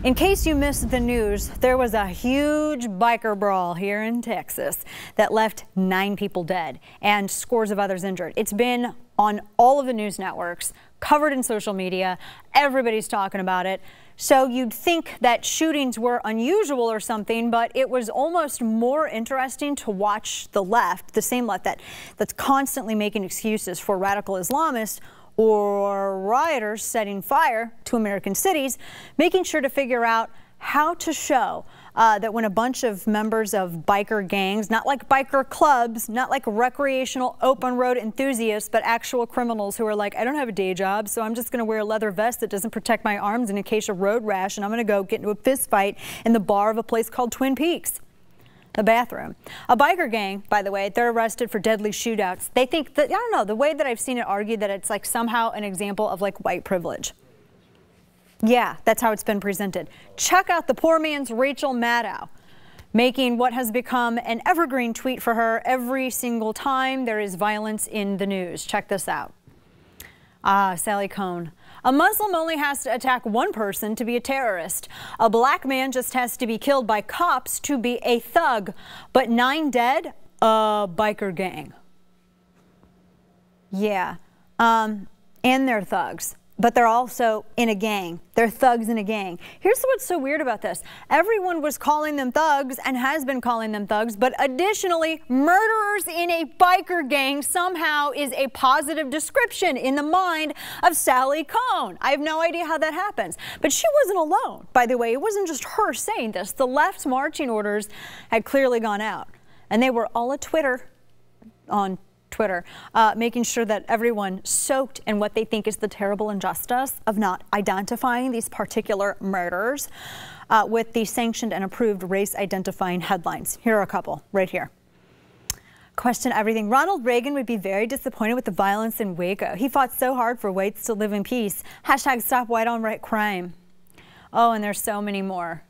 In case you missed the news, there was a huge biker brawl here in Texas that left 9 people dead and scores of others injured. It's been on all of the news networks, covered in social media. Everybody's talking about it. So you'd think that shootings were unusual or something, but it was almost more interesting to watch the left, the same left that's constantly making excuses for radical Islamists or rioters setting fire to American cities, making sure to figure out how to show that when a bunch of members of biker gangs, not like biker clubs, not like recreational open road enthusiasts, but actual criminals who are like, I don't have a day job, so I'm just going to wear a leather vest that doesn't protect my arms in case of road rash, and I'm going to go get into a fist fight in the bar of a place called Twin Peaks. The bathroom. A biker gang, by the way, they're arrested for deadly shootouts. They think that, I don't know, the way that I've seen it argued that it's like somehow an example of like white privilege. Yeah, that's how it's been presented. Check out the poor man's Rachel Maddow, making what has become an evergreen tweet for her every single time there is violence in the news. Check this out. Sally Cohn. A Muslim only has to attack one person to be a terrorist. A black man just has to be killed by cops to be a thug. But 9 dead? A biker gang. Yeah. And they're thugs. But they're also in a gang. They're thugs in a gang. Here's what's so weird about this. Everyone was calling them thugs and has been calling them thugs, but additionally, murderers in a biker gang somehow is a positive description in the mind of Sally Cohn. I have no idea how that happens. But she wasn't alone, by the way. It wasn't just her saying this. The left's marching orders had clearly gone out, and they were all at Twitter, making sure that everyone soaked in what they think is the terrible injustice of not identifying these particular murders with the sanctioned and approved race-identifying headlines. Here are a couple right here. Question everything. Ronald Reagan would be very disappointed with the violence in Waco. He fought so hard for whites to live in peace. Hashtag stop white on white crime. Oh, and there's so many more.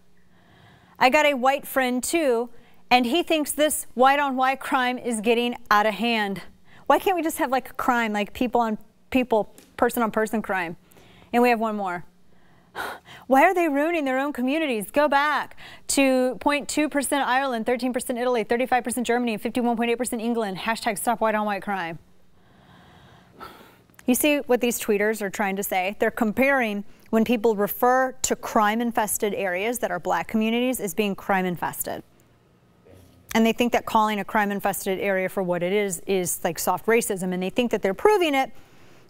I got a white friend too, and he thinks this white on white crime is getting out of hand. Why can't we just have like a crime, like people on people, person on person crime? And we have one more. Why are they ruining their own communities? Go back to 0.2% Ireland, 13% Italy, 35% Germany, and 51.8% England. Hashtag stop white on white crime. You see what these tweeters are trying to say? They're comparing when people refer to crime-infested areas that are black communities as being crime-infested. And they think that calling a crime-infested area for what it is like soft racism. And they think that they're proving it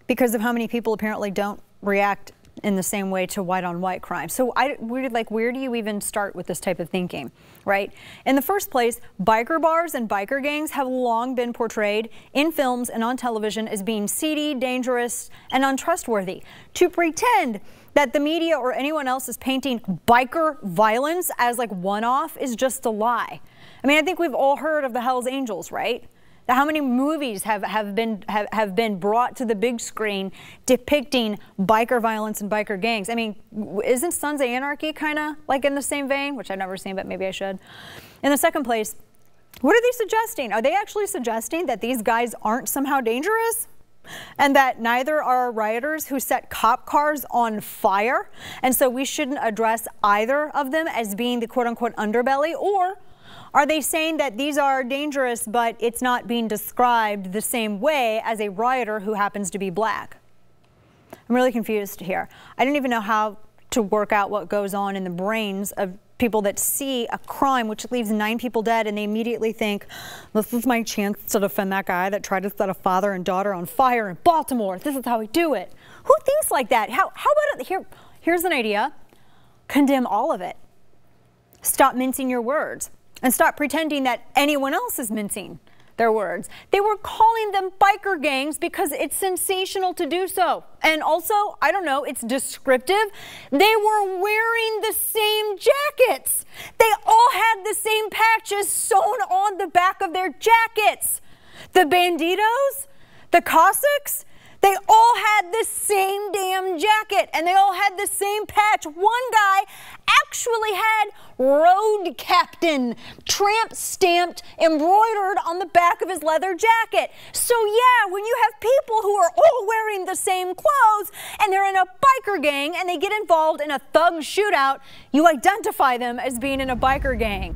because of how many people apparently don't react in the same way to white-on-white crime. So where do you even start with this type of thinking, right? In the first place, biker bars and biker gangs have long been portrayed in films and on television as being seedy, dangerous, and untrustworthy. To pretend that the media or anyone else is painting biker violence as like one-off is just a lie. I mean, I think we've all heard of the Hells Angels, right? How many movies have been brought to the big screen depicting biker violence and biker gangs? I mean, isn't Sons of Anarchy kind of like in the same vein? Which I've never seen, but maybe I should. In the second place, what are they suggesting? Are they actually suggesting that these guys aren't somehow dangerous? And that neither are rioters who set cop cars on fire? And so we shouldn't address either of them as being the quote-unquote underbelly? Or are they saying that these are dangerous, but it's not being described the same way as a rioter who happens to be black? I'm really confused here. I don't even know how to work out what goes on in the brains of people that see a crime which leaves 9 people dead and they immediately think, this is my chance to defend that guy that tried to set a father and daughter on fire in Baltimore. This is how we do it. Who thinks like that? How about it? Here's an idea. Condemn all of it. Stop mincing your words. And stop pretending that anyone else is mincing their words. They were calling them biker gangs because it's sensational to do so. And also, I don't know, it's descriptive. They were wearing the same jackets. They all had the same patches sewn on the back of their jackets. The Banditos, the Cossacks, they all had the same damn jacket and they all had the same patch. One guy actually had road captain tramp stamped, embroidered on the back of his leather jacket. So yeah, when you have people who are all wearing the same clothes and they're in a biker gang and they get involved in a thug shootout, you identify them as being in a biker gang.